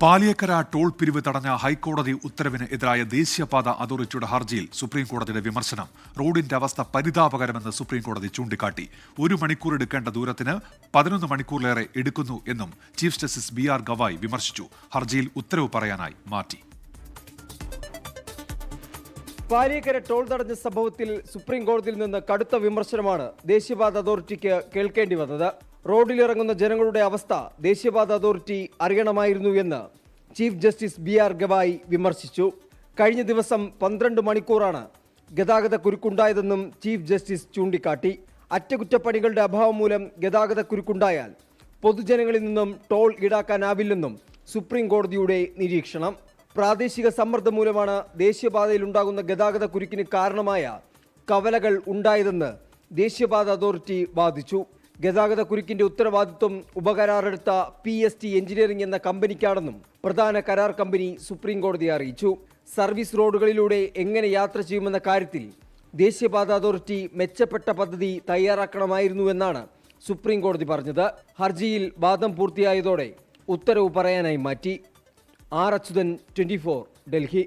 Paliyekkara toll പിരിവ് തടഞ്ഞ ഹൈക്കോടതി ഉത്തരവിന് എതിരായ ദേശീയപാത അതോറിറ്റിയുടെ ഹർജിയിൽ സുപ്രീംകോടതിയുടെ വിമർശനം. റോഡിന്റെ അവസ്ഥ പരിതാപകരമെന്ന് സുപ്രീംകോടതി ചൂണ്ടിക്കാട്ടി. 1 മണിക്കൂർ എടുക്കേണ്ട ദൂരത്തിന് 11 മണിക്കൂറിലേറെ എടുക്കുന്നു എന്നും ചീഫ് ജസ്റ്റിസ് BR ഗവായ് വിമർശിച്ചു. ഹർജിയിൽ ഉത്തരവ് പറയാനായി മാറ്റി. പാലിയേക്കര ടോൾ തടഞ്ഞ സംഭവത്തിൽ സുപ്രീംകോടതിയിൽ നിന്ന് കടുത്ത വിമർശനമാണ് ദേശീയപാത അതോറിറ്റിക്ക് കേൾക്കേണ്ടി വന്നത്. റോഡിലിറങ്ങുന്ന ജനങ്ങളുടെ അവസ്ഥ ദേശീയപാത അതോറിറ്റി അറിയണമായിരുന്നു എന്ന് ചീഫ് ജസ്റ്റിസ് BR ഗവായ് വിമർശിച്ചു. കഴിഞ്ഞ ദിവസം 12 മണിക്കൂറാണ് ഗതാഗത കുരുക്കുണ്ടായതെന്നും ചീഫ് ജസ്റ്റിസ് ചൂണ്ടിക്കാട്ടി. അറ്റകുറ്റപ്പണികളുടെ അഭാവം മൂലം ഗതാഗത കുരുക്കുണ്ടായാൽ പൊതുജനങ്ങളിൽ നിന്നും ടോൾ ഈടാക്കാനാവില്ലെന്നും സുപ്രീം കോടതിയുടെ നിരീക്ഷണം. പ്രാദേശിക സമ്മർദ്ദം മൂലമാണ് ദേശീയപാതയിൽ ഉണ്ടാകുന്ന ഗതാഗത കുരുക്കിന് കാരണമായ കവലകൾ ഉണ്ടായതെന്ന് ദേശീയപാത അതോറിറ്റി വാദിച്ചു. ഗതാഗത കുരുക്കിന്റെ ഉത്തരവാദിത്വം ഉപകരാറെടുത്ത PST എഞ്ചിനീയറിംഗ് എന്ന കമ്പനിക്കാണെന്നും പ്രധാന കരാർ കമ്പനി സുപ്രീം കോടതിയെ അറിയിച്ചു. സർവീസ് റോഡുകളിലൂടെ എങ്ങനെ യാത്ര ചെയ്യുമെന്ന കാര്യത്തിൽ ദേശീയപാത അതോറിറ്റി മെച്ചപ്പെട്ട പദ്ധതി തയ്യാറാക്കണമായിരുന്നുവെന്നാണ് സുപ്രീം കോടതി പറഞ്ഞത്. ഹർജിയിൽ വാദം പൂർത്തിയായതോടെ ഉത്തരവ് പറയാനായി മാറ്റി. R. അച്യുതൻ, 24, ഡൽഹി.